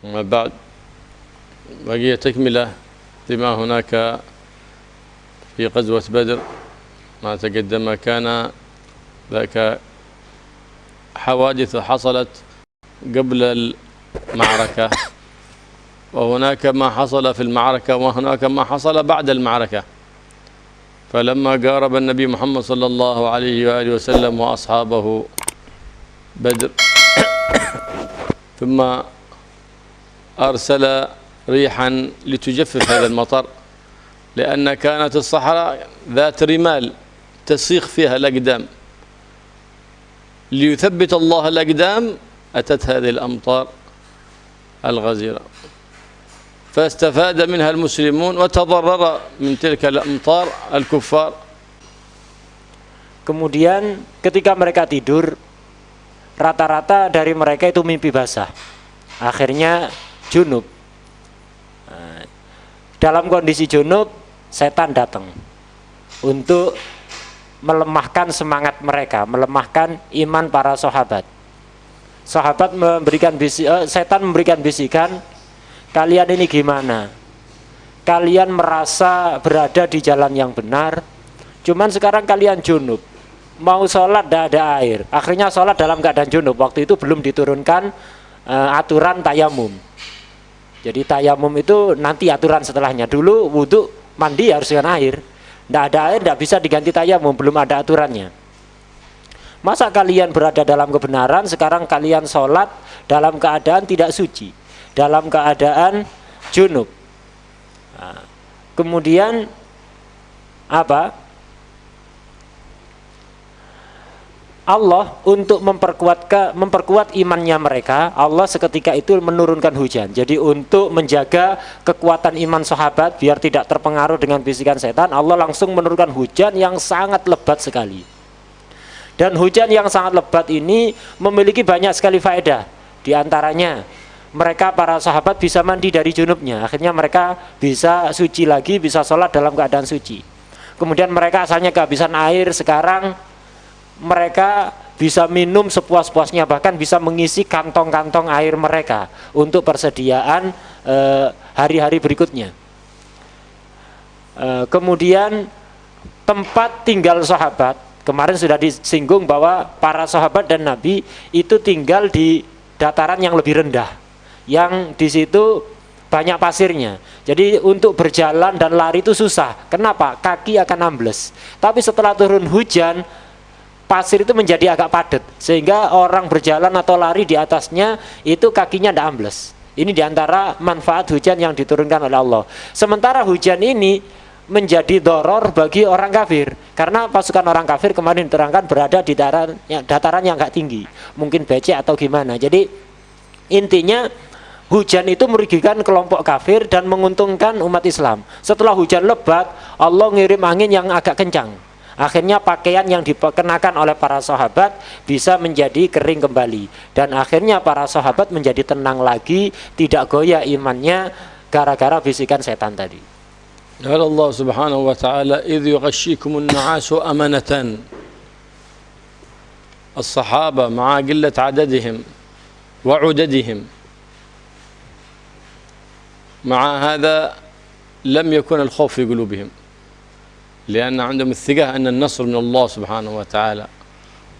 أما بعد، بقي تكملة لما هناك في غزوة بدر. ما تقدم كان ذاك حوادث حصلت قبل المعركة، وهناك ما حصل في المعركة، وهناك ما حصل بعد المعركة. فلما قارب النبي محمد صلى الله عليه وآله وسلم وأصحابه بدر ثم أرسل ريحا لتجفف هذا المطر، لأن كانت الصحراء ذات رمال تسيخ فيها الأقدام. ليثبت الله الأقدام أتت هذه الأمطار الغزيرة، فاستفاد منها المسلمون وتضرر من تلك الأمطار الكفار. Kemudian ketika mereka tidur, rata-rata dari mereka itu mimpi basah, akhirnya junub. Dalam kondisi junub, setan datang untuk melemahkan semangat mereka, melemahkan iman para sahabat. Sahabat setan memberikan bisikan, kalian ini gimana? Kalian merasa berada di jalan yang benar, cuman sekarang kalian junub, mau sholat tidak ada air. Akhirnya sholat dalam keadaan junub. Waktu itu belum diturunkan aturan tayamum. Jadi tayamum itu nanti aturan setelahnya. Dulu wudhu mandi harus dengan air. Tidak ada air, tidak bisa diganti tayamum, belum ada aturannya. Masa kalian berada dalam kebenaran, sekarang kalian sholat dalam keadaan tidak suci, dalam keadaan junub. Nah, kemudian apa? Allah untuk memperkuat imannya mereka, Allah seketika itu menurunkan hujan. Jadi untuk menjaga kekuatan iman sahabat biar tidak terpengaruh dengan bisikan setan, Allah langsung menurunkan hujan yang sangat lebat sekali. Dan hujan yang sangat lebat ini memiliki banyak sekali faedah. Di antaranya mereka para sahabat bisa mandi dari junubnya, akhirnya mereka bisa suci lagi, bisa sholat dalam keadaan suci. Kemudian mereka asalnya kehabisan air, sekarang mereka bisa minum sepuas-puasnya, bahkan bisa mengisi kantong-kantong air mereka untuk persediaan hari-hari berikutnya. Kemudian tempat tinggal sahabat, kemarin sudah disinggung bahwa para sahabat dan Nabi itu tinggal di dataran yang lebih rendah, yang di situ banyak pasirnya. Jadi untuk berjalan dan lari itu susah. Kenapa? Kaki akan ambles. Tapi setelah turun hujan, pasir itu menjadi agak padat, sehingga orang berjalan atau lari di atasnya itu kakinya tidak ambles. Ini diantara manfaat hujan yang diturunkan oleh Allah. Sementara hujan ini menjadi doror bagi orang kafir, karena pasukan orang kafir kemarin diterangkan berada di dataran yang agak tinggi, mungkin becek atau gimana. Jadi intinya hujan itu merugikan kelompok kafir dan menguntungkan umat Islam. Setelah hujan lebat, Allah ngirim angin yang agak kencang. Akhirnya pakaian yang dikenakan oleh para sahabat bisa menjadi kering kembali. Dan akhirnya para sahabat menjadi tenang lagi, tidak goyah imannya gara-gara bisikan setan tadi. قال الله سبحانه وتعالى إذ يغشيكم النعاس أمنة. الصحابة مع قلة عددهم وعددهم، مع هذا لم يكن الخوف في قلوبهم، لأن عندهم الثقة أن النصر من الله سبحانه وتعالى،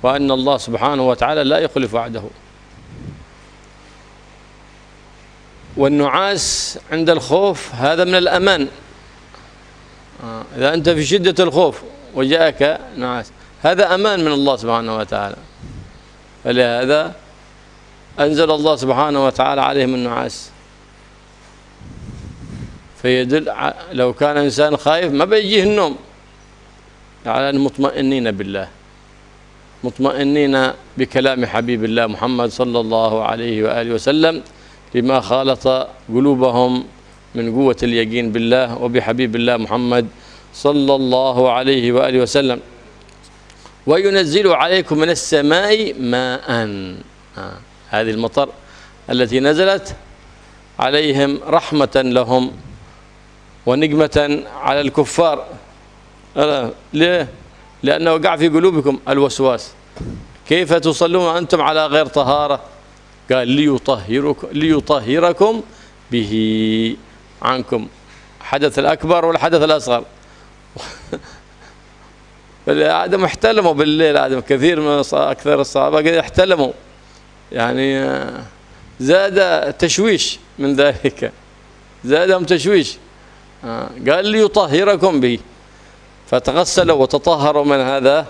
وأن الله سبحانه وتعالى لا يخلف وعده. والنعاس عند الخوف هذا من الأمان. إذا أنت في شدة الخوف وجاءك نعاس، هذا أمان من الله سبحانه وتعالى. فلهذا أنزل الله سبحانه وتعالى عليهم النعاس، فيدل لو كان إنسان خايف ما بيجيه النوم، على أن مطمئنين بالله، مطمئنين بكلام حبيب الله محمد صلى الله عليه وآله وسلم، لما خالط قلوبهم من قوة اليقين بالله وبحبيب الله محمد صلى الله عليه وآله وسلم. وينزل عليكم من السماء ماء. هذه المطر التي نزلت عليهم رحمة لهم ونقمة على الكفار. ليه؟ لأنه وقع في قلوبكم الوسواس. كيف تصلون وأنتم على غير طهارة؟ قال ليطهركم به عنكم حدث الأكبر والحدث الأصغر. آدم احتلموا بالليل، آدم كثير من أكثر الصحابة قد احتلموا، يعني زاد تشويش من ذلك، زادهم تشويش. قال ليطهركم به، فتغسلوا وتطهروا من هذا.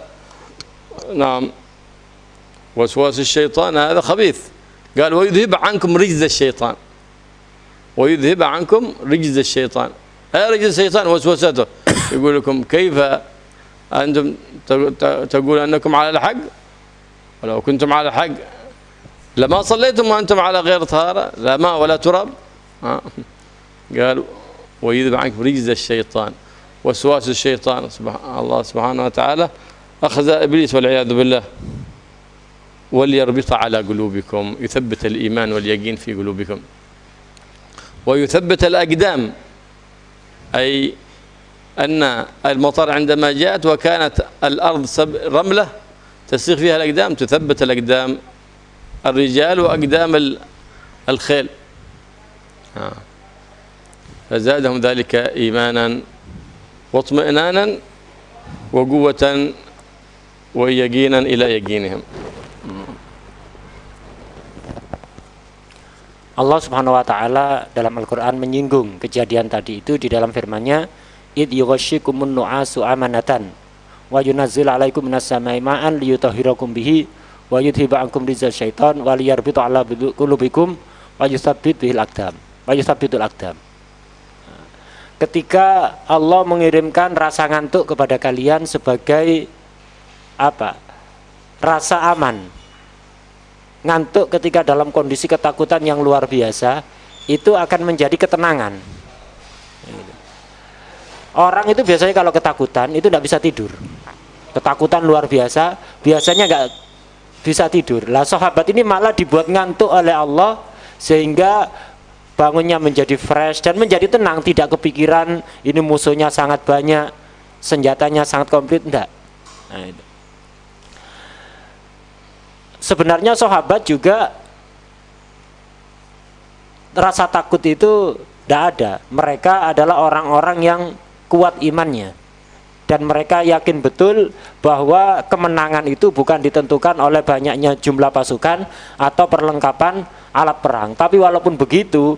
نعم، وسواس الشيطان هذا خبيث. قال ويذهب عنكم رجز الشيطان، ويذهب عنكم رجز الشيطان. رجز الشيطان وسوسته، يقول لكم كيف أنتم تقول أنكم على الحق، ولو كنتم على الحق لما صليتم وأنتم على غير طهارة، لا ماء ولا تراب. قال ويذهب عنكم رجز الشيطان وسواس الشيطان. الله سبحانه وتعالى أخذ إبليس والعياذ بالله. وليربط على قلوبكم، يثبت الإيمان واليقين في قلوبكم، ويثبت الأقدام، أي أن المطر عندما جاءت وكانت الأرض رملة تسيغ فيها الأقدام، تثبت الأقدام الرجال وأقدام الخيل. فزادهم ذلك إيمانا واطمئنانا وقوة ويقينا إلى يقينهم. Allah Subhanahu wa taala dalam Al-Qur'an menyinggung kejadian tadi itu di dalam firman-Nya, id yughashshikumun nu'asu amanatan wa yunazzilu 'alaikum minas sama'i ma'an liyutahhirakum bihi wa yudhiba 'ankum rizal syaitan wa liyarbitu 'ala qulubikum wa yuthabbitul aqdam. Ketika Allah mengirimkan rasa ngantuk kepada kalian sebagai apa? Rasa aman. Ngantuk ketika dalam kondisi ketakutan yang luar biasa itu akan menjadi ketenangan. Orang itu biasanya kalau ketakutan itu tidak bisa tidur. Ketakutan luar biasa, biasanya nggak bisa tidur. Lah sahabat ini malah dibuat ngantuk oleh Allah sehingga bangunnya menjadi fresh dan menjadi tenang, tidak kepikiran ini musuhnya sangat banyak, senjatanya sangat komplit, enggak. Nah, itu. Sebenarnya sahabat juga rasa takut itu tidak ada. Mereka adalah orang-orang yang kuat imannya, dan mereka yakin betul bahwa kemenangan itu bukan ditentukan oleh banyaknya jumlah pasukan atau perlengkapan alat perang. Tapi walaupun begitu,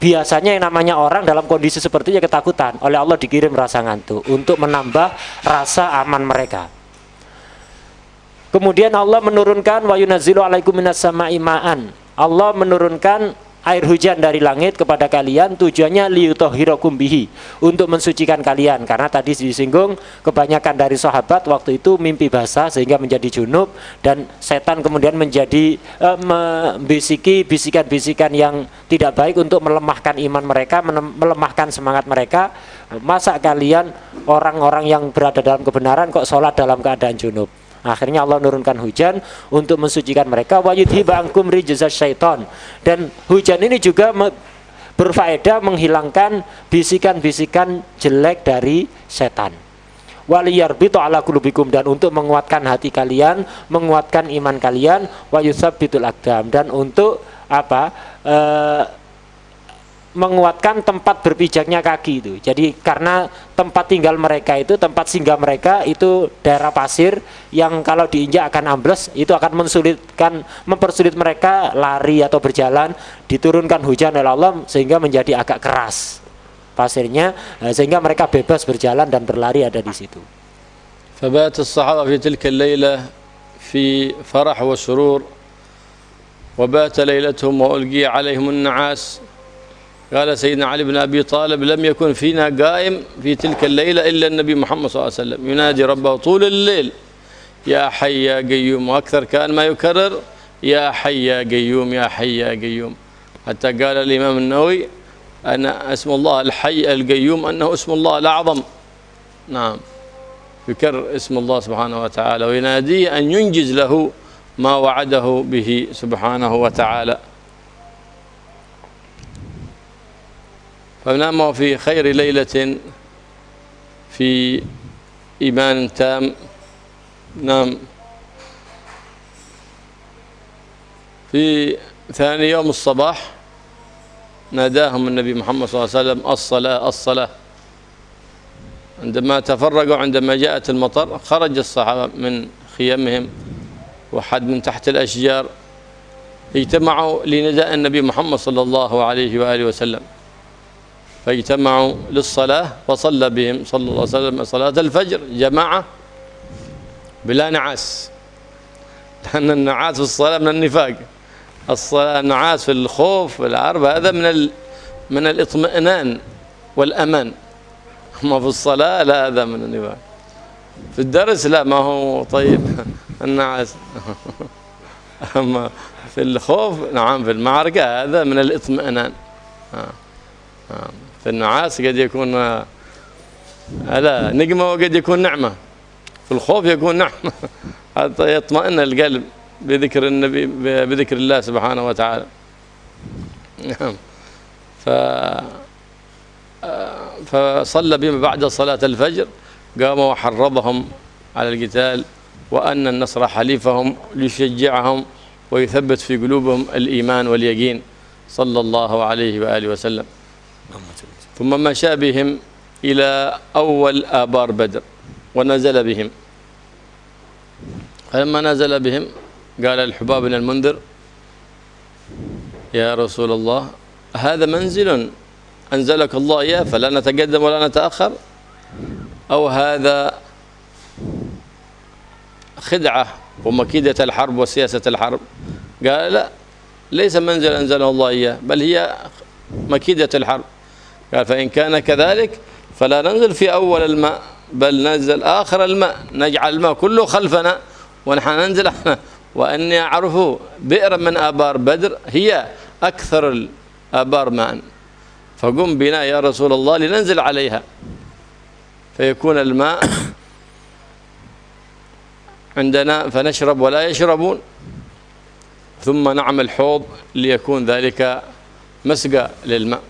biasanya yang namanya orang dalam kondisi seperti itu ketakutan. Oleh Allah dikirim rasa ngantuk untuk menambah rasa aman mereka. Kemudian Allah menurunkan wa yunazzilu 'alaikum minas sama'i ma'an. Allah menurunkan air hujan dari langit kepada kalian, tujuannya liyutahhirakum bihi, untuk mensucikan kalian. Karena tadi disinggung kebanyakan dari sahabat waktu itu mimpi basah sehingga menjadi junub, dan setan kemudian menjadi membisiki bisikan-bisikan yang tidak baik untuk melemahkan iman mereka, melemahkan semangat mereka. Masa kalian orang-orang yang berada dalam kebenaran kok sholat dalam keadaan junub? Akhirnya Allah menurunkan hujan untuk mensucikan mereka. Wa yudhiba ankum rijza syaiton. Dan hujan ini juga berfaedah menghilangkan bisikan-bisikan jelek dari setan. Waliyarbitu 'ala qulubikum, dan untuk menguatkan hati kalian, menguatkan iman kalian. Wa yusabbitul aqdam, dan untuk apa? Menguatkan tempat berpijaknya kaki itu. Jadi karena tempat tinggal mereka itu, tempat singgah mereka itu daerah pasir yang kalau diinjak akan ambles, itu akan mempersulit mereka lari atau berjalan. Diturunkan hujan oleh Allah sehingga menjadi agak keras pasirnya, sehingga mereka bebas berjalan dan berlari ada di situ. فبات الصحابة في تلك الليلة في فرح وسرور وبات ليلتهم وألقي عليهم النعاس. قال سيدنا علي بن أبي طالب لم يكن فينا قائم في تلك الليلة إلا النبي محمد صلى الله عليه وسلم ينادي ربه طول الليل يا حي يا قيوم، وأكثر كان ما يكرر يا حي يا قيوم يا حي يا قيوم، حتى قال الإمام النووي أن اسم الله الحي القيوم أنه اسم الله الأعظم. نعم، يكرر اسم الله سبحانه وتعالى ويناديه أن ينجز له ما وعده به سبحانه وتعالى. فنام في خير ليلة في إيمان تام، نام في ثاني يوم الصباح ناداهم النبي محمد صلى الله عليه وسلم: الصلاة الصلاة. عندما تفرقوا، عندما جاءت المطر، خرج الصحابة من خيامهم وحد من تحت الأشجار، اجتمعوا لنداء النبي محمد صلى الله عليه وآله وسلم، فاجتمعوا للصلاة، وصلى بهم صلى الله عليه وسلم صلاة الفجر جماعة بلا نعاس، لأن النعاس في الصلاة من النفاق. الصلاة النعاس في الخوف والعرب هذا من الاطمئنان والأمان، أما في الصلاة لا، هذا من النفاق. في الدرس لا، ما هو طيب النعاس أما في الخوف نعم، في المعركة هذا من الاطمئنان. في النعاس قد يكون لا نقمة، وقد يكون نعمة. في الخوف يكون نعمة حتى يطمئن القلب بذكر النبي، بذكر الله سبحانه وتعالى. نعم. فصلى بهم بعد صلاة الفجر، قام وحرضهم على القتال، وأن النصر حليفهم ليشجعهم ويثبت في قلوبهم الإيمان واليقين صلى الله عليه وآله وسلم. ثم مشى بهم إلى أول آبار بدر ونزل بهم. فلما نزل بهم قال الحباب بن المنذر: يا رسول الله، هذا منزل أنزلك الله إياه فلا نتقدم ولا نتأخر، أو هذا خدعة ومكيدة الحرب وسياسة الحرب؟ قال: لا، ليس منزل أنزله الله إياه، بل هي مكيدة الحرب. قال: فإن كان كذلك فلا ننزل في أول الماء، بل ننزل آخر الماء، نجعل الماء كله خلفنا ونحن ننزل احنا، وأني أعرف بئر من آبار بدر هي أكثر الآبار ماء، فقم بنا يا رسول الله لننزل عليها، فيكون الماء عندنا فنشرب ولا يشربون، ثم نعمل حوض ليكون ذلك مسقى للماء.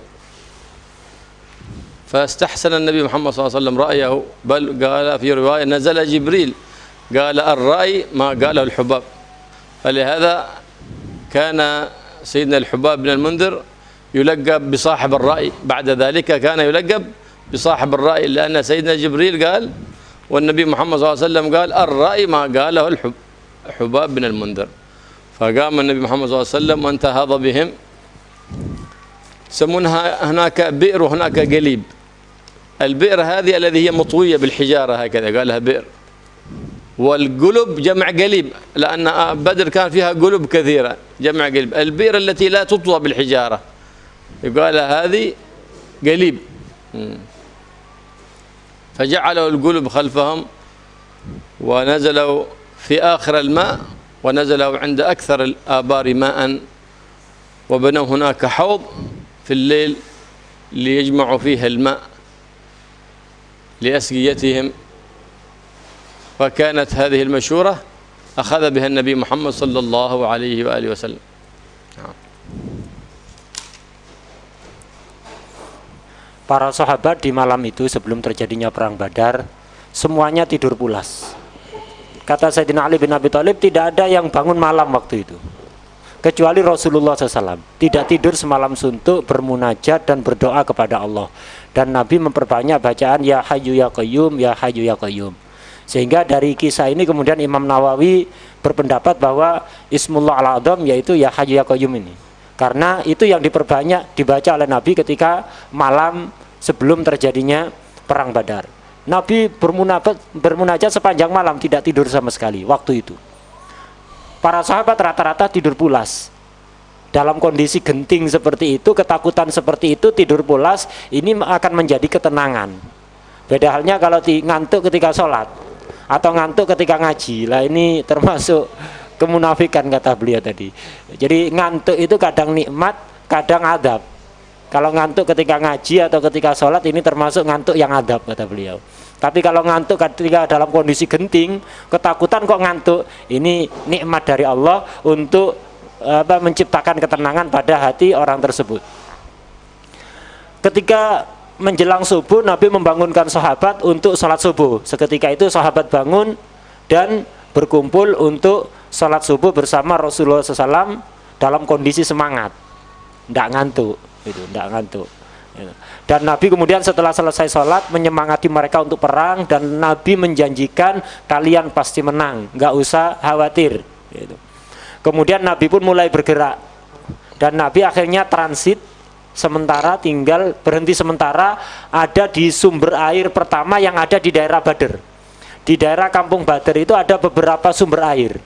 فاستحسن النبي محمد صلى الله عليه وسلم رأيه، بل قال في رواية: نزل جبريل قال الرأي ما قاله الحباب. فلهذا كان سيدنا الحباب بن المنذر يلقب بصاحب الرأي، بعد ذلك كان يلقب بصاحب الرأي، لأن سيدنا جبريل قال والنبي محمد صلى الله عليه وسلم قال الرأي ما قاله الحباب بن المنذر. فقام النبي محمد صلى الله عليه وسلم وانتهض بهم. يسمونها هناك بئر وهناك قليب. البئر هذه الذي هي مطوية بالحجارة هكذا قالها بئر، والقلب جمع قليب، لأن بدر كان فيها قلب كثيرة جمع قلب. البئر التي لا تطوى بالحجارة يقال هذه قليب. فجعلوا القلب خلفهم ونزلوا في آخر الماء، ونزلوا عند أكثر الآبار ماء، وبنوا هناك حوض في الليل ليجمعوا فيه الماء لأسقيتهم. فكانت هذه المشورة أخذ بها النبي محمد صلى الله عليه وآله وسلم. Para sahabat di malam itu sebelum terjadinya perang Badar semuanya tidur pulas. Kata Sayyidina Ali bin Abi Thalib, tidak ada yang bangun malam waktu itu kecuali Rasulullah SAW. Tidak tidur semalam suntuk, bermunajat dan berdoa kepada Allah. Dan Nabi memperbanyak bacaan Ya Hayyu Ya Qayyum, Ya Hayyu Ya Qayyum. Sehingga dari kisah ini kemudian Imam Nawawi berpendapat bahwa Ismullah Al-A'zam yaitu Ya Hayyu Ya Qayyum ini, karena itu yang diperbanyak dibaca oleh Nabi ketika malam sebelum terjadinya perang Badar. Nabi bermunajat sepanjang malam, tidak tidur sama sekali waktu itu. Para sahabat rata-rata tidur pulas. Dalam kondisi genting seperti itu, ketakutan seperti itu, tidur pulas ini akan menjadi ketenangan. Beda halnya kalau ngantuk ketika sholat atau ngantuk ketika ngaji. Lah ini termasuk kemunafikan kata beliau tadi. Jadi ngantuk itu kadang nikmat, kadang adab. Kalau ngantuk ketika ngaji atau ketika sholat ini termasuk ngantuk yang adab kata beliau. Tapi kalau ngantuk ketika dalam kondisi genting, ketakutan kok ngantuk, ini nikmat dari Allah untuk menciptakan ketenangan pada hati orang tersebut. Ketika menjelang subuh, Nabi membangunkan sahabat untuk sholat subuh. Seketika itu sahabat bangun dan berkumpul untuk sholat subuh bersama Rasulullah SAW dalam kondisi semangat, tidak ngantuk, itu tidak ngantuk. Dan Nabi kemudian setelah selesai sholat menyemangati mereka untuk perang, dan Nabi menjanjikan kalian pasti menang, nggak usah khawatir. Gitu. Kemudian Nabi pun mulai bergerak, dan Nabi akhirnya transit sementara, tinggal berhenti sementara ada di sumber air pertama yang ada di daerah Badr. Di daerah Kampung Badr itu ada beberapa sumber air.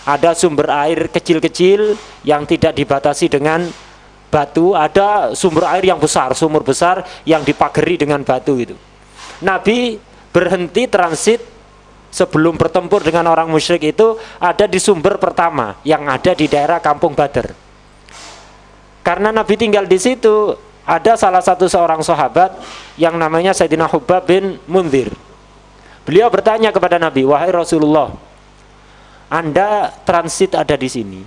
Ada sumber air kecil-kecil yang tidak dibatasi dengan batu, ada sumber air yang besar, sumur besar yang dipagari dengan batu itu. Nabi berhenti transit sebelum bertempur dengan orang musyrik itu ada di sumber pertama yang ada di daerah Kampung Badr. Karena Nabi tinggal di situ, ada salah satu seorang sahabat yang namanya Sayyidina Hubab bin Munzir. Beliau bertanya kepada Nabi, wahai Rasulullah, Anda transit ada di sini,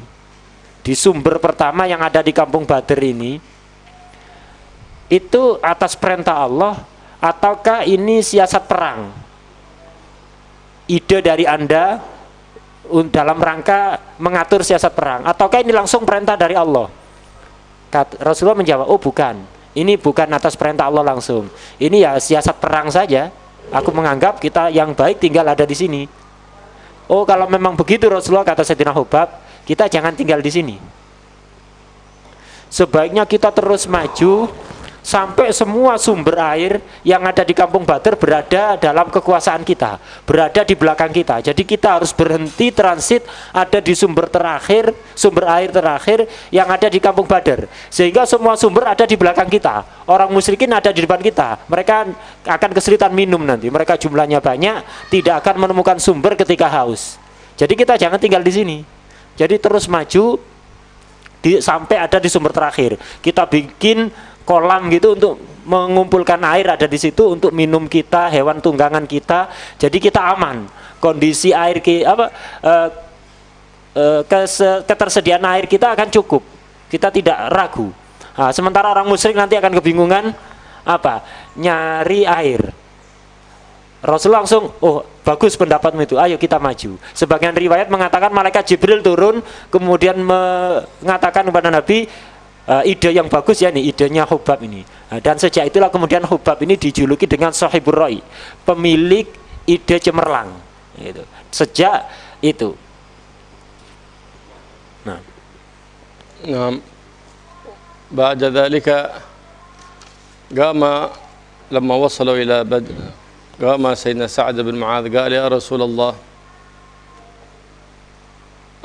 di sumber pertama yang ada di Kampung Badr ini, itu atas perintah Allah ataukah ini siasat perang? Ide dari Anda dalam rangka mengatur siasat perang, ataukah ini langsung perintah dari Allah? Rasulullah menjawab, oh bukan, ini bukan atas perintah Allah langsung, ini ya siasat perang saja. Aku menganggap kita yang baik tinggal ada di sini. Oh kalau memang begitu Rasulullah, kata Sayyidina Hubab, kita jangan tinggal di sini. Sebaiknya kita terus maju sampai semua sumber air yang ada di Kampung Badr berada dalam kekuasaan kita, berada di belakang kita. Jadi kita harus berhenti transit ada di sumber terakhir, sumber air terakhir yang ada di Kampung Badr, sehingga semua sumber ada di belakang kita. Orang musyrikin ada di depan kita, mereka akan kesulitan minum nanti, mereka jumlahnya banyak, tidak akan menemukan sumber ketika haus. Jadi kita jangan tinggal di sini. Jadi terus maju sampai ada di sumber terakhir. Kita bikin kolam gitu untuk mengumpulkan air ada di situ untuk minum kita, hewan tunggangan kita. Jadi kita aman. Kondisi air ketersediaan air kita akan cukup. Kita tidak ragu. Nah, sementara orang musyrik nanti akan kebingungan nyari air. Rasulullah langsung, oh bagus pendapatmu itu, ayo kita maju. Sebagian riwayat mengatakan malaikat Jibril turun kemudian mengatakan kepada Nabi, ide yang bagus ya nih, idenya Hubab ini. Nah, dan sejak itulah kemudian Hubab ini dijuluki dengan Sahibur Ra'i, pemilik ide cemerlang. Gitu. Sejak itu. Nah. بعد ذلك قام لما وصلوا إلى بدر قام سيدنا سعد بن معاذ قال يا رسول الله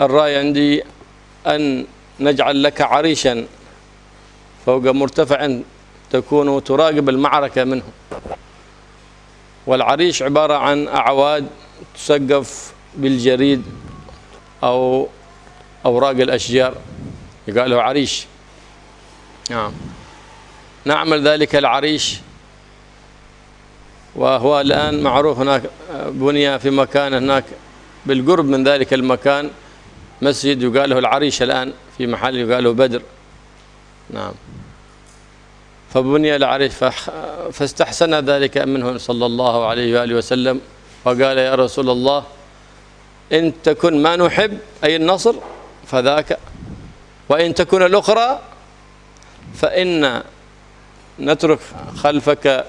الرأي عندي أن نجعل لك عريشا فوق مرتفع تكون تراقب المعركة منه. والعريش عبارة عن أعواد تسقف بالجريد أو أوراق الأشجار، يقال له عريش. نعم، نعمل ذلك العريش، وهو الآن معروف هناك، بني في مكان هناك بالقرب من ذلك المكان مسجد يقال له العريش الآن، في محل يقال له بدر. نعم، فبني العريش فاستحسن ذلك منه صلى الله عليه وآله وسلم، وقال يا رسول الله إن تكن ما نحب أي النصر فذاك، وإن تكن الأخرى فإن نترك خلفك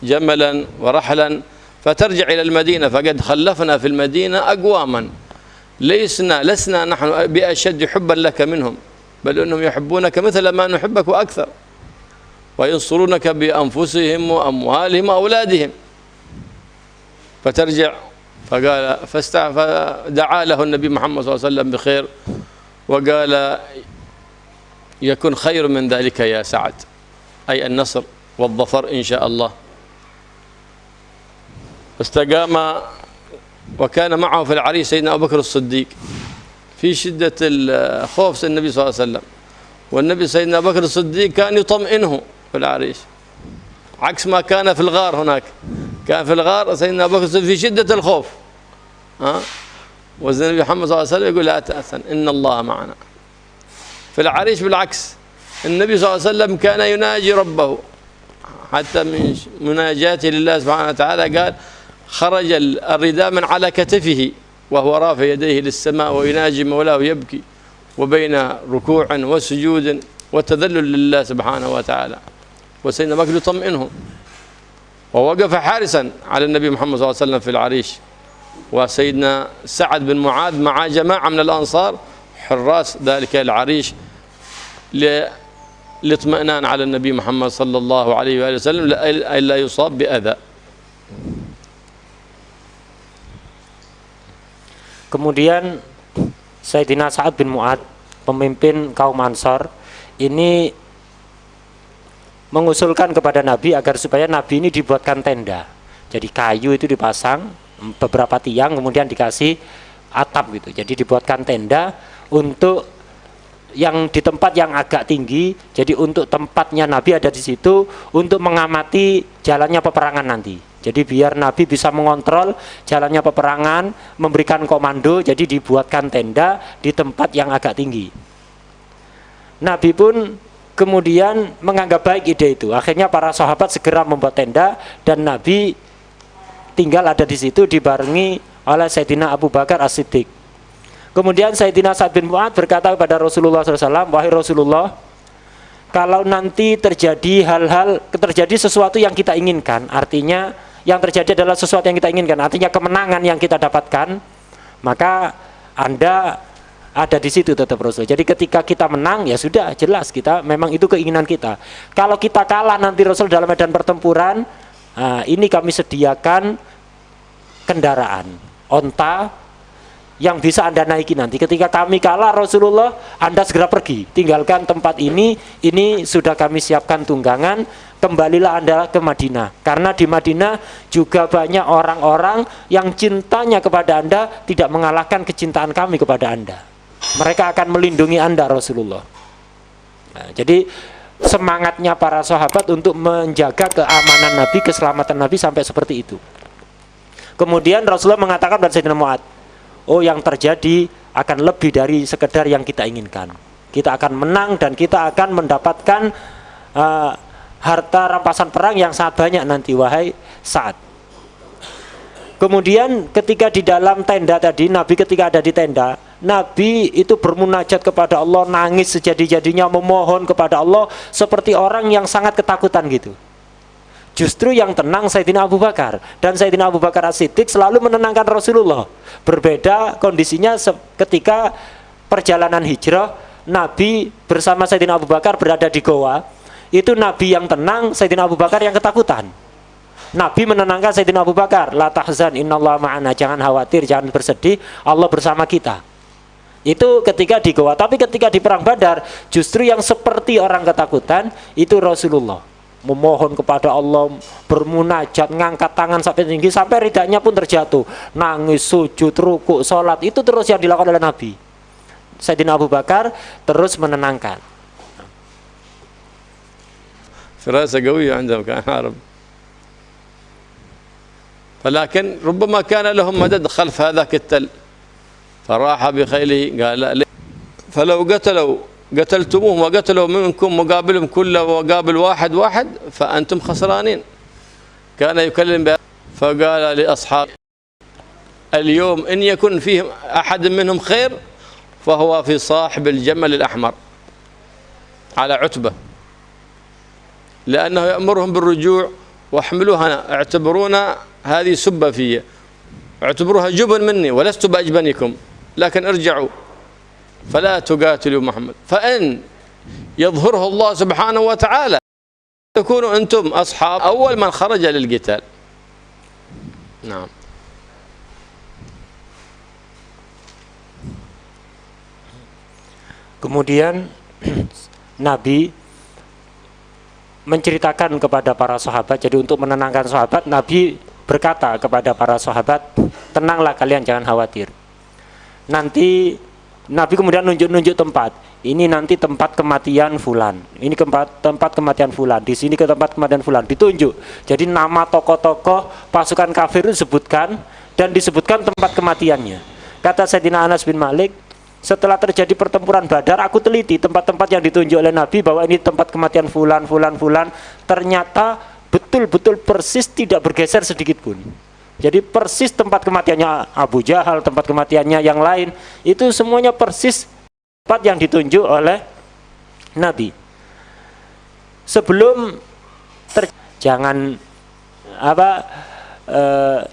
جملا ورحلا فترجع إلى المدينة، فقد خلفنا في المدينة أقواما لسنا نحن بأشد حبا لك منهم، بل إنهم يحبونك مثل ما نحبك وأكثر، وينصرونك بأنفسهم وأموالهم وأولادهم. فترجع، فقال فدعا له النبي محمد صلى الله عليه وسلم بخير، وقال يكون خير من ذلك يا سعد، أي النصر والظفر إن شاء الله. فاستقام، وكان معه في العريش سيدنا أبو بكر الصديق في شدة الخوف النبي صلى الله عليه وسلم، والنبي سيدنا أبو بكر الصديق كان يطمئنه في العريش، عكس ما كان في الغار. هناك كان في الغار سيدنا أبو بكر الصديق في شدة الخوف، والنبي محمد صلى الله عليه وسلم يقول لا تأسن إن الله معنا. في العريش بالعكس، النبي صلى الله عليه وسلم كان يناجي ربه، حتى من مناجاته لله سبحانه وتعالى قال خرج الرداء من على كتفه وهو رافع يديه للسماء ويناجي مولاه يبكي، وبين ركوع وسجود وتذلل لله سبحانه وتعالى. وسيدنا بكر يطمئنهم، ووقف حارسا على النبي محمد صلى الله عليه وسلم في العريش، وسيدنا سعد بن معاذ مع جماعة من الأنصار حراس ذلك العريش للاطمئنان على النبي محمد صلى الله عليه وآله وسلم لا يصاب بأذى. Kemudian Sayyidina Sa'ad bin Mu'ad, pemimpin kaum Ansor, ini mengusulkan kepada Nabi agar supaya Nabi ini dibuatkan tenda. Jadi kayu itu dipasang beberapa tiang, kemudian dikasih atap gitu. Jadi dibuatkan tenda untuk yang di tempat yang agak tinggi. Jadi untuk tempatnya Nabi ada di situ untuk mengamati jalannya peperangan nanti. Jadi biar Nabi bisa mengontrol jalannya peperangan, memberikan komando. Jadi dibuatkan tenda di tempat yang agak tinggi. Nabi pun kemudian menganggap baik ide itu. Akhirnya para sahabat segera membuat tenda dan Nabi tinggal ada di situ dibarengi oleh Sayyidina Abu Bakar As-Siddiq. Kemudian Sayyidina Sa'ad bin Mu'ad berkata kepada Rasulullah SAW, wahai Rasulullah, kalau nanti terjadi terjadi sesuatu yang kita inginkan, artinya yang terjadi adalah sesuatu yang kita inginkan, artinya kemenangan yang kita dapatkan, maka Anda ada di situ tetap Rasul. Jadi ketika kita menang, ya sudah jelas kita memang itu keinginan kita. Kalau kita kalah nanti Rasul dalam medan pertempuran, ini kami sediakan kendaraan, onta yang bisa Anda naiki nanti. Ketika kami kalah Rasulullah, Anda segera pergi, tinggalkan tempat ini sudah kami siapkan tunggangan, kembalilah Anda ke Madinah. Karena di Madinah juga banyak orang-orang yang cintanya kepada Anda tidak mengalahkan kecintaan kami kepada Anda. Mereka akan melindungi Anda Rasulullah. Nah, jadi semangatnya para sahabat untuk menjaga keamanan Nabi, keselamatan Nabi sampai seperti itu. Kemudian Rasulullah mengatakan kepada Sayyidina Mu'ad, oh yang terjadi akan lebih dari sekedar yang kita inginkan. Kita akan menang dan kita akan mendapatkan harta rampasan perang yang sangat banyak nanti, wahai Sa'ad. Kemudian ketika di dalam tenda tadi, Nabi ketika ada di tenda, Nabi itu bermunajat kepada Allah, nangis sejadi-jadinya, memohon kepada Allah seperti orang yang sangat ketakutan gitu. Justru yang tenang Sayyidina Abu Bakar, dan Sayyidina Abu Bakar As-Siddiq selalu menenangkan Rasulullah. Berbeda kondisinya ketika perjalanan hijrah, Nabi bersama Sayyidina Abu Bakar berada di goa. Itu Nabi yang tenang, Sayyidina Abu Bakar yang ketakutan. Nabi menenangkan Sayyidina Abu Bakar, la tahzan innallaha ma'ana, jangan khawatir, jangan bersedih, Allah bersama kita. Itu ketika di goa. Tapi ketika di perang Badar, justru yang seperti orang ketakutan itu Rasulullah, memohon kepada Allah, bermunajat, ngangkat tangan sampai tinggi, sampai ridanya pun terjatuh, nangis, sujud, rukuk, sholat. Itu terus yang dilakukan oleh Nabi. Sayyidina Abu Bakar terus menenangkan. فراسة قوية عندهم كان عرب، ولكن ربما كان لهم مدد خلف هذاك التل فراح بخيله قال لا، فلو قتلتموهم وقتلوا منكم مقابلهم كله وقابل واحد فأنتم خسرانين. كان يكلم فقال لأصحاب اليوم إن يكن فيهم أحد منهم خير فهو في صاحب الجمل الأحمر على عتبة، لأنه يأمرهم بالرجوع، واحملوها أنا، اعتبرونا هذه سبة في، اعتبروها جبن مني ولست بأجبنكم، لكن ارجعوا فلا تقاتلوا محمد، فإن يظهره الله سبحانه وتعالى تكونوا أنتم أصحاب أول من خرج للقتال. نعم. Kemudian Nabi menceritakan kepada para sahabat. Jadi untuk menenangkan sahabat, Nabi berkata kepada para sahabat, tenanglah kalian, jangan khawatir. Nanti Nabi kemudian nunjuk-nunjuk tempat. Ini nanti tempat kematian fulan. Ini tempat kematian fulan. Di sini ke tempat kematian fulan. Ditunjuk. Jadi nama tokoh-tokoh pasukan kafir itu disebutkan dan disebutkan tempat kematiannya. Kata Sayyidina Anas bin Malik, setelah terjadi pertempuran Badar, aku teliti tempat-tempat yang ditunjuk oleh Nabi bahwa ini tempat kematian fulan. Ternyata betul-betul persis, tidak bergeser sedikit pun. Jadi persis tempat kematiannya Abu Jahal, tempat kematiannya yang lain, itu semuanya persis tempat yang ditunjuk oleh Nabi. Sebelum jangan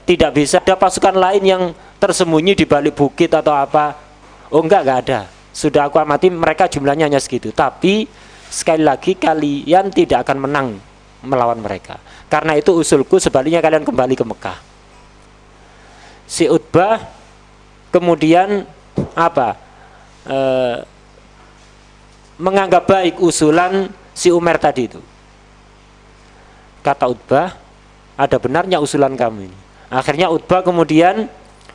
tidak bisa ada pasukan lain yang tersembunyi di balik bukit atau apa. Oh enggak ada. Sudah aku amati mereka jumlahnya hanya segitu. Tapi sekali lagi kalian tidak akan menang melawan mereka. Karena itu usulku sebaliknya kalian kembali ke Mekah. Si Utbah kemudian menganggap baik usulan si Umar tadi itu. Kata Utbah, ada benarnya usulan kamu ini. Akhirnya Utbah kemudian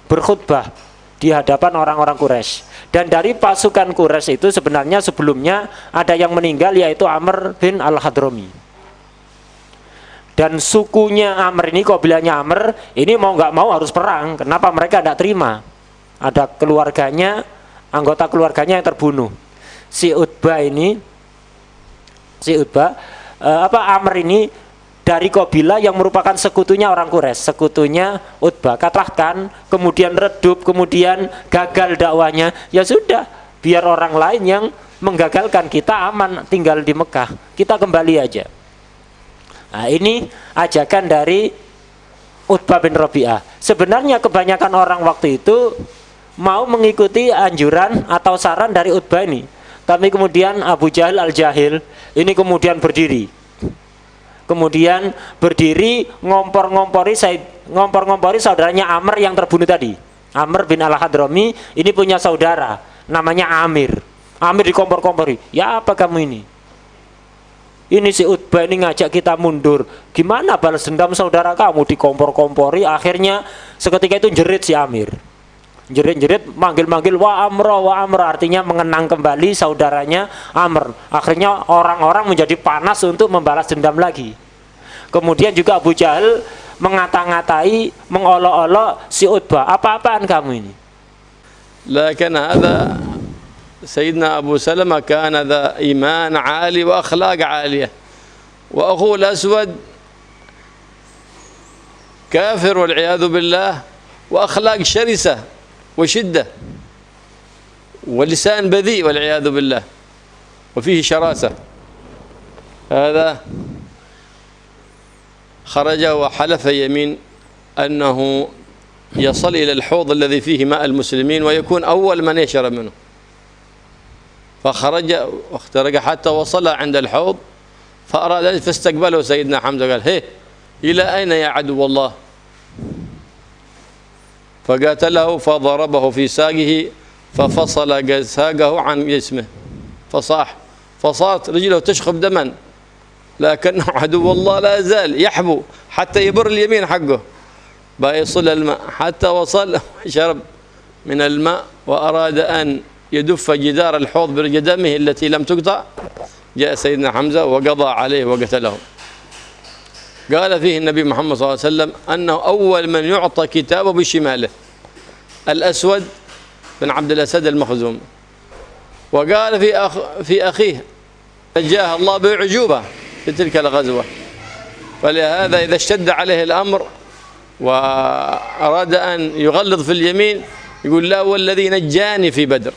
berkhutbah di hadapan orang-orang Quraisy. Dan dari pasukan Quraisy itu sebenarnya sebelumnya ada yang meninggal, yaitu Amr bin Al-Hadrami. Dan sukunya Amr ini, kabilahnya Amr ini mau nggak mau harus perang. Kenapa mereka tidak terima? Ada keluarganya, anggota keluarganya yang terbunuh. Si Utbah Amr ini dari kabilah yang merupakan sekutunya orang Quraisy, sekutunya Utbah. Katakan kemudian redup, kemudian gagal dakwanya, ya sudah, biar orang lain yang menggagalkan, kita aman tinggal di Mekah, kita kembali aja. Nah, ini ajakan dari Utbah bin Rabi'ah. Sebenarnya kebanyakan orang waktu itu mau mengikuti anjuran atau saran dari Utbah ini, tapi kemudian Abu Jahal al-Jahil ini kemudian berdiri. Kemudian berdiri ngompor-ngompori saudaranya Amr yang terbunuh tadi. Amr bin Al-Hadrami ini punya saudara namanya Amir. Amir dikompor-kompori. Ya apa kamu ini? Ini si Utbah ini ngajak kita mundur. Gimana balas dendam saudara kamu? Dikompor-kompori. Akhirnya seketika itu jerit si Amir. Jerit-jerit, manggil-manggil wa Amr, artinya mengenang kembali saudaranya Amr. Akhirnya orang-orang menjadi panas untuk membalas dendam lagi. Kemudian juga Abu Jahal mengata-ngatai, mengolok-olok si Utbah. Apa-apaan kamu ini? Lakin hadha Sayyidina Abu Salamah kan hadha iman عالي وأخلاق عالية وأخوه الأسود كافر والعياذ بالله وأخلاق شرسة وشدة ولسان بذيء والعياذ بالله وفيه شراسة. هذا خرج وحلف يمين أنه يصل إلى الحوض الذي فيه ماء المسلمين ويكون أول من يشرب منه. فخرج واخترق حتى وصل عند الحوض فأراد فاستقبله سيدنا حمزة قال هي إلى أين يا عدو الله؟ فقاتله فضربه في ساقه ففصل ساقه عن جسمه فصارت رجله تشخب دما، لكنه عدو الله لا يزال يحبو حتى يبر اليمين حقه بيصل الماء حتى وصل شرب من الماء وأراد أن يدف جدار الحوض بقدمه التي لم تقطع. جاء سيدنا حمزة وقضى عليه وقتله. قال فيه النبي محمد صلى الله عليه وسلم أنه أول من يعطى كتابه بشماله الأسود بن عبد الأسد المخزومي. وقال في أخيه نجاه الله بعجوبة في تلك الغزوة. فلهذا إذا اشتد عليه الأمر وأراد أن يغلظ في اليمين يقول لا والذي نجاني في بدر.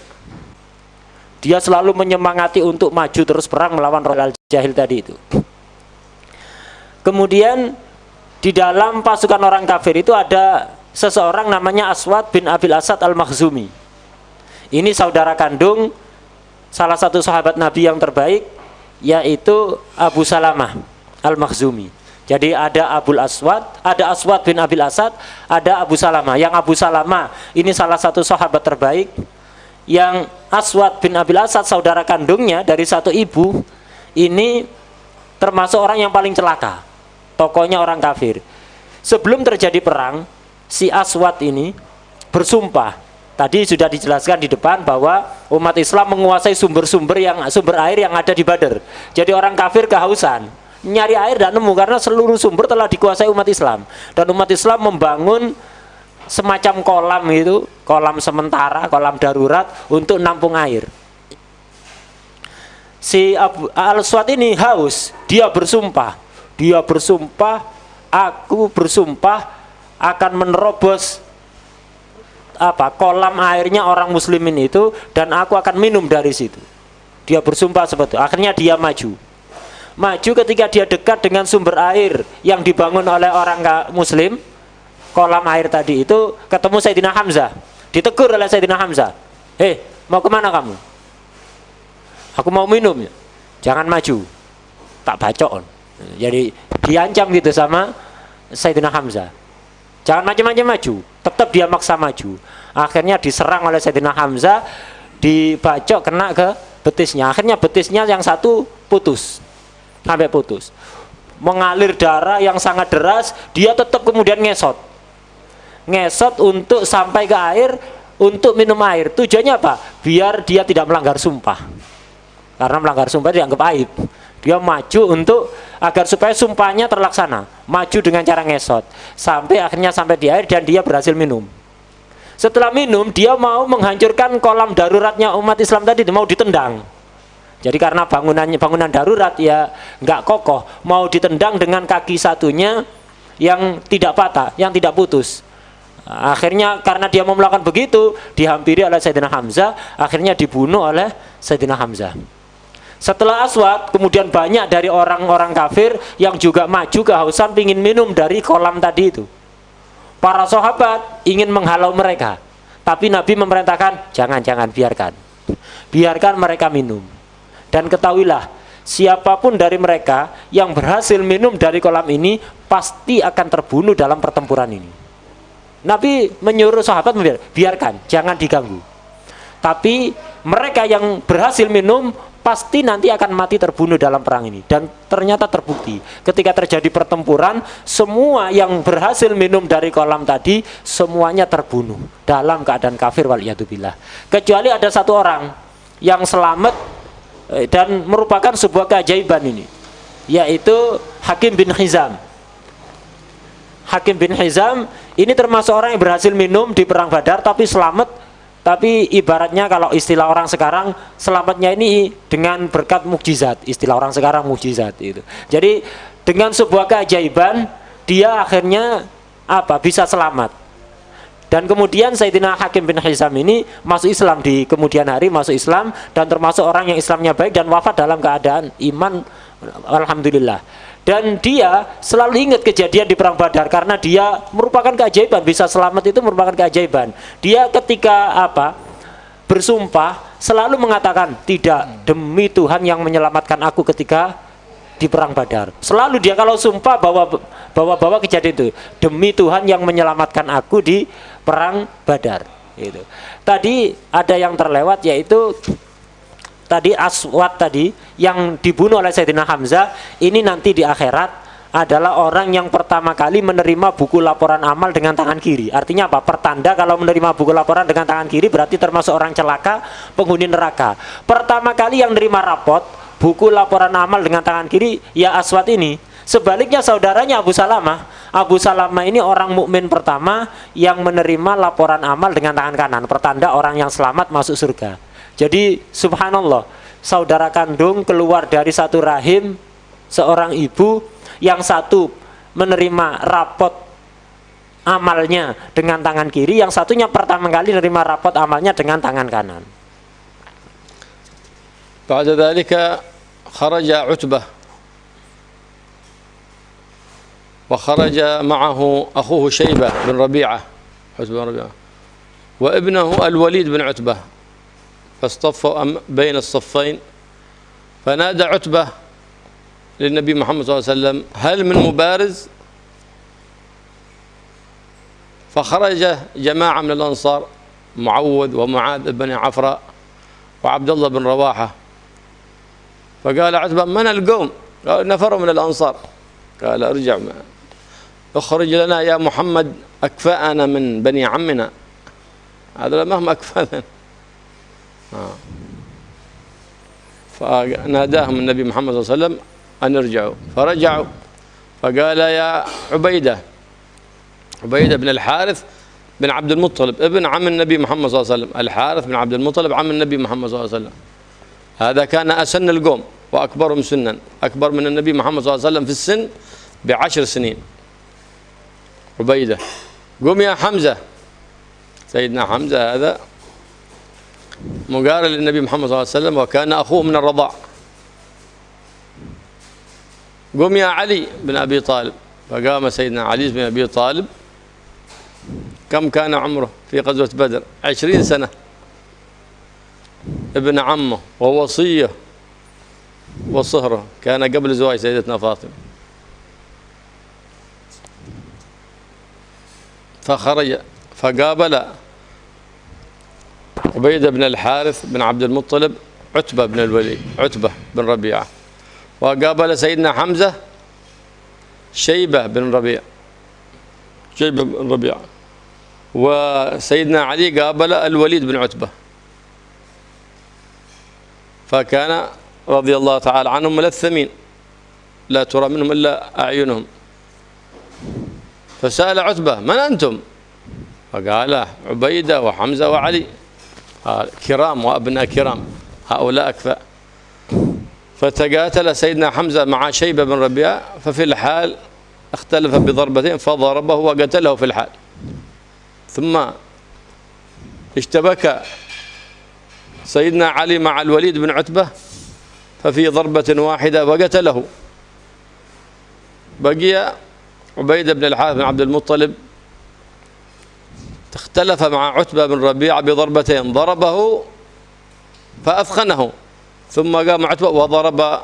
Dia selalu menyemangati untuk maju terus perang melawan Royal Jahil tadi itu. Kemudian di dalam pasukan orang kafir itu ada seseorang namanya Aswad bin Abil Asad al-Makhzumi. Ini saudara kandung salah satu sahabat Nabi yang terbaik, yaitu Abu Salamah al-Makhzumi. Jadi ada Abul Aswad, ada Aswad bin Abil Asad, ada Abu Salamah. Yang Abu Salamah ini salah satu sahabat terbaik. Yang Aswad bin Abil Asad, saudara kandungnya dari satu ibu, ini termasuk orang yang paling celaka. Tokohnya orang kafir. Sebelum terjadi perang, si Aswad ini bersumpah. Tadi sudah dijelaskan di depan bahwa umat Islam menguasai sumber air yang ada di Badar. Jadi orang kafir kehausan, nyari air dan nemu karena seluruh sumber telah dikuasai umat Islam. Dan umat Islam membangun semacam kolam itu, kolam sementara, kolam darurat untuk nampung air. Si Al-Aswad ini haus, dia bersumpah, aku bersumpah akan menerobos kolam airnya orang muslimin itu, dan aku akan minum dari situ. Dia bersumpah seperti itu. Akhirnya dia maju. Ketika dia dekat dengan sumber air yang dibangun oleh orang muslim, kolam air tadi itu, ketemu Sayyidina Hamzah. Ditegur oleh Sayyidina Hamzah. Hei, mau kemana kamu? Aku mau minum. Jangan maju. Tak bacok. Jadi diancam gitu sama Sayyidina Hamzah. Jangan macam-macam maju. Tetap dia maksa maju. Akhirnya diserang oleh Sayyidina Hamzah, dibacok kena ke betisnya. Akhirnya betisnya yang satu putus. Sampai putus. Mengalir darah yang sangat deras, dia tetap kemudian ngesot. Ngesot untuk sampai ke air, untuk minum air. Tujuannya apa? Biar dia tidak melanggar sumpah. Karena melanggar sumpah dianggap aib. Dia maju untuk agar supaya sumpahnya terlaksana. Maju dengan cara ngesot. Sampai akhirnya sampai di air dan dia berhasil minum. Setelah minum, dia mau menghancurkan kolam daruratnya umat Islam tadi, mau ditendang. Jadi karena bangunan darurat ya nggak kokoh, mau ditendang dengan kaki satunya yang tidak patah, yang tidak putus. Akhirnya karena dia mau melakukan begitu, dihampiri oleh Sayyidina Hamzah, akhirnya dibunuh oleh Sayyidina Hamzah. Setelah Aswad, kemudian banyak dari orang-orang kafir yang juga maju kehausan ingin minum dari kolam tadi itu. Para sahabat ingin menghalau mereka, tapi Nabi memerintahkan, jangan, biarkan mereka minum. Dan ketahuilah, siapapun dari mereka yang berhasil minum dari kolam ini pasti akan terbunuh dalam pertempuran ini. Nabi menyuruh sahabat biarkan, jangan diganggu. Tapi mereka yang berhasil minum pasti nanti akan mati terbunuh dalam perang ini. Dan ternyata terbukti ketika terjadi pertempuran, semua yang berhasil minum dari kolam tadi semuanya terbunuh dalam keadaan kafir, waliyadzubillah. Kecuali ada satu orang yang selamat, dan merupakan sebuah keajaiban ini, yaitu Hakim bin Hizam. Hakim bin Hizam ini termasuk orang yang berhasil minum di perang Badar tapi selamat. Tapi ibaratnya kalau istilah orang sekarang, selamatnya ini dengan berkat mukjizat. Istilah orang sekarang mukjizat itu. Jadi dengan sebuah keajaiban dia akhirnya bisa selamat. Dan kemudian Sayyidina Hakim bin Hizam ini masuk Islam di kemudian hari, masuk Islam dan termasuk orang yang Islamnya baik dan wafat dalam keadaan iman, alhamdulillah. Dan dia selalu ingat kejadian di perang Badar karena dia merupakan keajaiban, bisa selamat itu merupakan keajaiban. Dia ketika bersumpah selalu mengatakan, tidak, demi Tuhan yang menyelamatkan aku ketika di perang Badar. Selalu dia kalau sumpah bawa kejadian itu, demi Tuhan yang menyelamatkan aku di perang Badar. Itu. Tadi ada yang terlewat, yaitu tadi Aswad tadi yang dibunuh oleh Sayyidina Hamzah. Ini nanti di akhirat adalah orang yang pertama kali menerima buku laporan amal dengan tangan kiri. Artinya apa? Pertanda kalau menerima buku laporan dengan tangan kiri berarti termasuk orang celaka, penghuni neraka. Pertama kali yang menerima rapot buku laporan amal dengan tangan kiri ya Aswad ini. Sebaliknya saudaranya Abu Salamah ini orang mukmin pertama yang menerima laporan amal dengan tangan kanan, pertanda orang yang selamat masuk surga. Jadi subhanallah, saudara kandung keluar dari satu rahim seorang ibu, yang satu menerima rapot amalnya dengan tangan kiri, yang satunya pertama kali menerima rapot amalnya dengan tangan kanan. بعد ذلك خرج عتبة وخرج معه أخوه شيبة بن ربيعة وابنه الوليد بن عتبة، فاصطفوا بين الصفين، فنادى عتبة للنبي محمد صلى الله عليه وسلم هل من مبارز؟ فخرج جماعة من الأنصار، معوذ ومعاذ بن عفراء وعبد الله بن رواحة. فقال عتبة من القوم؟ قال نفر من الأنصار. قال ارجع اخرج لنا يا محمد أكفاءنا من بني عمنا. هذا مهما أكفانا. فناداهم النبي محمد صلى الله عليه وسلم أن يرجعوا، فرجعوا. فقال يا عبيدة بن الحارث بن عبد المطلب ابن عم النبي محمد صلى الله عليه وسلم، الحارث بن عبد المطلب عم النبي محمد صلى الله عليه وسلم، هذا كان أسن القوم وأكبرهم سنا، أكبر من النبي محمد صلى الله عليه وسلم في السن ب10 سنين. عبيدة قم يا حمزة. سيدنا حمزة هذا مقارن للنبي محمد صلى الله عليه وسلم، وكان أخوه من الرضاع. قم يا علي بن أبي طالب، فقام سيدنا علي بن أبي طالب. كم كان عمره في غزوة بدر؟ 20 سنة. ابن عمه ووصيه وصهره، كان قبل زواج سيدتنا فاطمة. فخرج فقابل عبيدة بن الحارث بن عبد المطلب عتبة بن الوليد، عتبة بن ربيعة. وقابل سيدنا حمزة شيبة بن ربيعة، شيبة بن ربيعة. وسيدنا علي قابل الوليد بن عتبة. فكان رضي الله تعالى عنهم ملثمين، لا ترى منهم إلا أعينهم. فسأل عتبة: من أنتم؟ فقال: عبيدة وحمزة وعلي، كرام وأبناء كرام، هؤلاء أكفاء. فتقاتل سيدنا حمزة مع شيبة بن ربيعة، ففي الحال اختلف بضربتين فضربه وقتله في الحال. ثم اشتبك سيدنا علي مع الوليد بن عتبة، ففي ضربة واحدة وقتله. بقي عبيدة بن الحارث بن عبد المطلب اختلف مع عتبة بن ربيعة بضربتين، ضربه فأثخنه، ثم قام عتبة وضرب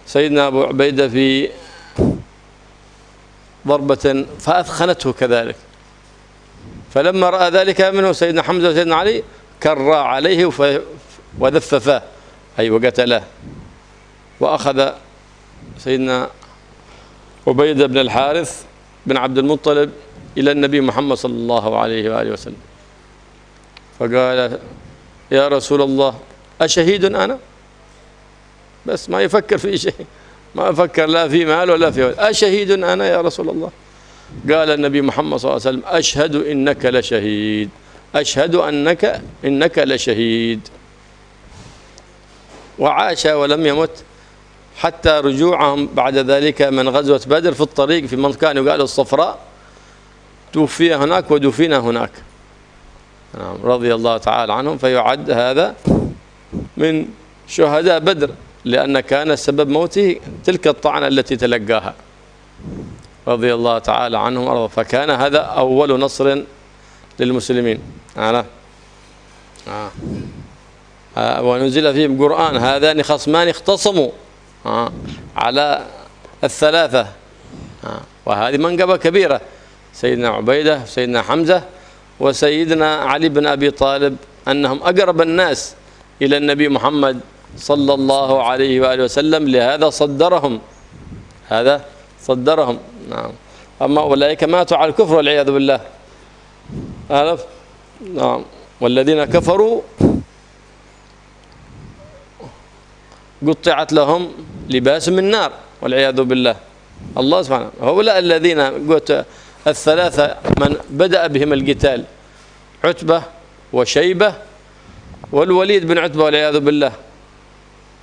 سيدنا أبو عبيدة في ضربة فأثخنته كذلك. فلما رأى ذلك منه سيدنا حمزة وسيدنا علي كرا عليه وذففاه، أي وقتلاه. وأخذ سيدنا عبيدة بن الحارث بن عبد المطلب إلى النبي محمد صلى الله عليه وآله وسلم، فقال: يا رسول الله أشهيد أنا؟ بس ما يفكر في شيء، ما يفكر لا في مال ولا في ولد. أشهيد أنا يا رسول الله؟ قال النبي محمد صلى الله عليه وسلم: أشهد إنك لشهيد، أشهد إنك لشهيد. وعاش ولم يمت حتى رجوعهم بعد ذلك من غزوة بدر، في الطريق في منطقة يقال الصفراء، توفي هناك ودفن هناك. رضي الله تعالى عنهم. فيعد هذا من شهداء بدر، لأن كان سبب موته تلك الطعنة التي تلقاها، رضي الله تعالى عنهم وارضاهم. فكان هذا أول نصر للمسلمين. ونزل فيهم قرآن: هذان خصمان اختصموا على الثلاثة. وهذه منقبة كبيرة، سيدنا عبيدة، سيدنا حمزة، وسيدنا علي بن أبي طالب، أنهم أقرب الناس إلى النبي محمد صلى الله عليه وآله وسلم، لهذا صدرهم، هذا صدرهم. نعم. أما أولئك ماتوا على الكفر والعياذ بالله. نعم. والذين كفروا قطعت لهم لباس من نار والعياذ بالله. الله سبحانه. هؤلاء الذين قلت الثلاثة من بدأ بهم القتال: عتبة وشيبة والوليد بن عتبة والعياذ بالله.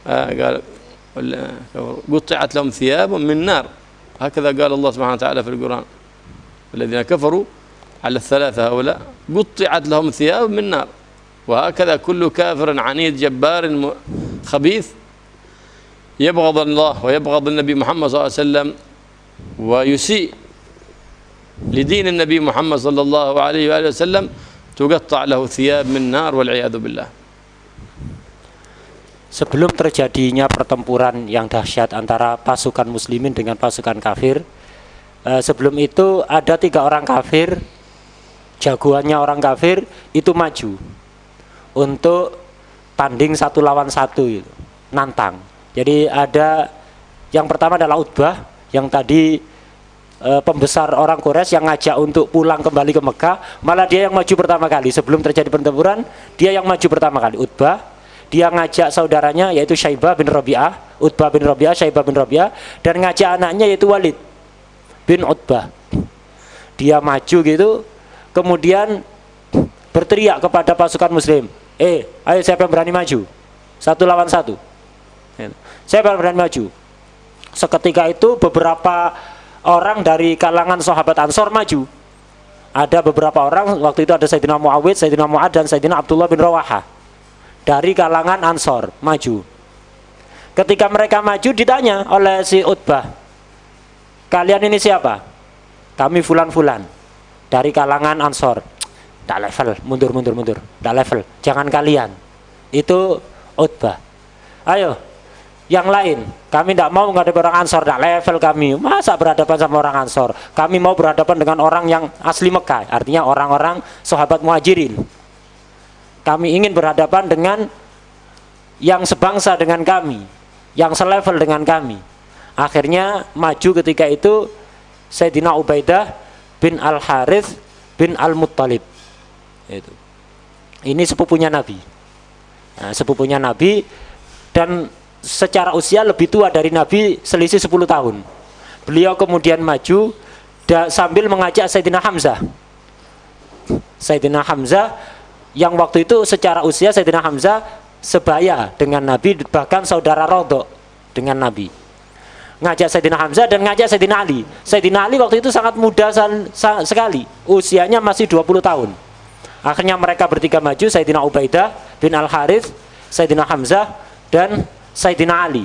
قال: قطعت لهم ثياب من نار، هكذا قال الله سبحانه وتعالى في القرآن: الذين كفروا على الثلاثة هؤلاء قطعت لهم ثياب من نار. وهكذا كل كافر عنيد جبار خبيث يبغض الله ويبغض النبي محمد صلى الله عليه وسلم ويسيء لدين النبي محمد صلى الله عليه وآله وسلم، تقطع له ثياب من نار والعياذ بالله. Sebelum terjadinya pertempuran yang dahsyat antara pasukan muslimin dengan pasukan kafir, sebelum itu ada 3 orang kafir, jagoannya orang kafir itu maju untuk tanding 1 lawan 1 gitu, nantang. Jadi ada yang pertama adalah Utbah, yang tadi pembesar orang Quraisy yang ngajak untuk pulang kembali ke Mekah, malah dia yang maju pertama kali. Sebelum terjadi pertempuran, dia yang maju pertama kali. Utbah, dia ngajak saudaranya yaitu Syaibah bin Rabi'ah, Utbah bin Rabi'ah, Syaibah bin Rabi'ah, dan ngajak anaknya yaitu Walid bin Utbah. Dia maju gitu, kemudian berteriak kepada pasukan muslim, ayo siapa yang berani maju? 1 lawan 1. Siapa yang berani maju? Seketika itu beberapa orang dari kalangan sahabat Ansor maju. ada beberapa orang, waktu itu ada Sayyidina Muawid, Sayyidina Mu'ad, dan Sayyidina Abdullah bin Rawahah dari kalangan Ansor maju. Ketika mereka maju ditanya oleh si Utbah, kalian ini siapa? Kami fulan-fulan dari kalangan Ansor. Tak level, mundur, tak level, jangan kalian. Itu Utbah. Ayo, yang lain, kami tidak mau menghadapi orang Ansor, tidak level kami. Masa berhadapan sama orang Ansor? Kami mau berhadapan dengan orang yang asli Mekah, artinya orang-orang sahabat Muhajirin. Kami ingin berhadapan dengan yang sebangsa dengan kami, yang selevel dengan kami. Akhirnya maju ketika itu Sayyidina Ubaidah bin Al-Harith bin Al-Muttalib. Ini sepupunya Nabi. Nah, sepupunya Nabi, dan secara usia lebih tua dari Nabi selisih 10 tahun. Beliau kemudian maju sambil mengajak Sayyidina Hamzah. Sayyidina Hamzah yang waktu itu secara usia Sayyidina Hamzah sebaya dengan Nabi, bahkan saudara rodok dengan Nabi. Ngajak Sayyidina Hamzah dan ngajak Sayyidina Ali. Sayyidina Ali waktu itu sangat muda sekali, usianya masih 20 tahun. Akhirnya mereka bertiga maju, Sayyidina Ubaidah bin Al-Harith, Sayyidina Hamzah, dan Sayyidina Ali.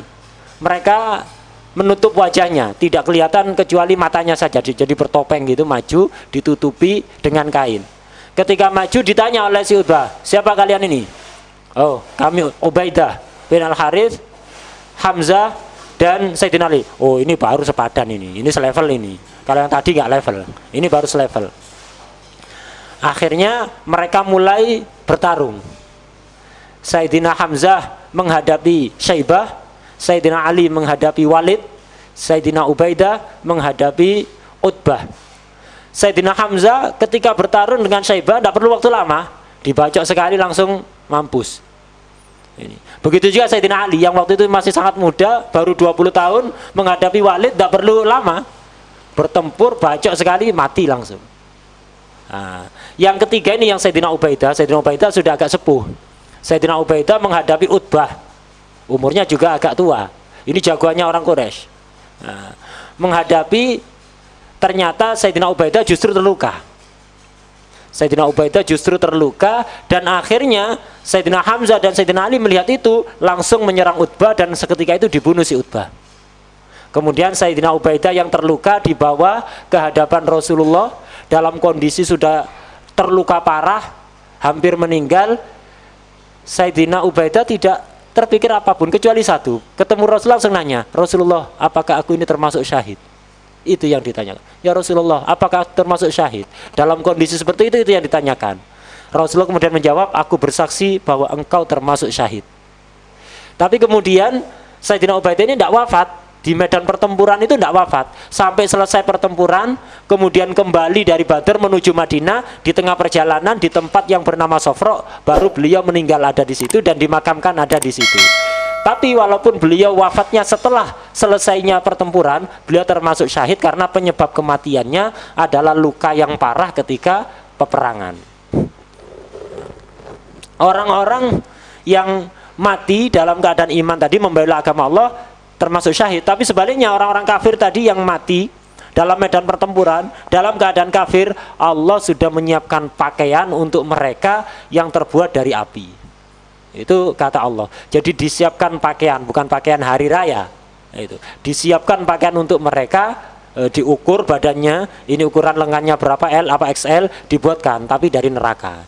Mereka menutup wajahnya, tidak kelihatan kecuali matanya saja, jadi bertopeng gitu, maju ditutupi dengan kain. Ketika maju ditanya oleh si Utbah, siapa kalian ini? Oh, kami Ubaidah bin Al-Harith, Hamzah, dan Sayyidina Ali. Oh, ini baru sepadan ini selevel ini. Kalau yang tadi nggak level, ini baru selevel. Akhirnya mereka mulai bertarung. Sayyidina Hamzah menghadapi Syaibah, Sayyidina Ali menghadapi Walid, Sayyidina Ubaidah menghadapi Utbah. Sayyidina Hamzah ketika bertarung dengan Syaibah tidak perlu waktu lama, dibacok sekali langsung mampus. Begitu juga Sayyidina Ali yang waktu itu masih sangat muda, baru 20 tahun, menghadapi Walid tidak perlu lama, bertempur bacok sekali mati langsung. Nah, yang ketiga ini yang Sayyidina Ubaidah sudah agak sepuh. Sayyidina Ubaidah menghadapi Utbah, umurnya juga agak tua. Ini jagoannya orang Quraisy. Nah, menghadapi, ternyata Sayyidina Ubaidah justru terluka. Sayyidina Ubaidah justru terluka, dan akhirnya Sayyidina Hamzah dan Sayyidina Ali melihat itu langsung menyerang Utbah, dan seketika itu dibunuh si Utbah. Kemudian Sayyidina Ubaidah yang terluka dibawa ke hadapan Rasulullah dalam kondisi sudah terluka parah, hampir meninggal. Sayyidina Ubaidah tidak terpikir apapun kecuali satu, ketemu Rasulullah langsung nanya, Rasulullah, apakah aku ini termasuk syahid? Itu yang ditanyakan. Ya Rasulullah, apakah termasuk syahid? Dalam kondisi seperti itu yang ditanyakan. Rasulullah kemudian menjawab, aku bersaksi bahwa engkau termasuk syahid. Tapi kemudian Sayyidina Ubaidah ini tidak wafat. Di medan pertempuran itu tidak wafat sampai selesai pertempuran, kemudian kembali dari Badar menuju Madinah. Di tengah perjalanan di tempat yang bernama Sofro, baru beliau meninggal ada di situ dan dimakamkan ada di situ. Tapi walaupun beliau wafatnya setelah selesainya pertempuran, beliau termasuk syahid karena penyebab kematiannya adalah luka yang parah ketika peperangan. Orang-orang yang mati dalam keadaan iman tadi membela agama Allah termasuk syahid, tapi sebaliknya orang-orang kafir tadi yang mati dalam medan pertempuran dalam keadaan kafir, Allah sudah menyiapkan pakaian untuk mereka yang terbuat dari api. Itu kata Allah. Jadi disiapkan pakaian, bukan pakaian hari raya. Itu disiapkan pakaian untuk mereka, diukur badannya, ini ukuran lengannya berapa, L apa XL, dibuatkan tapi dari neraka.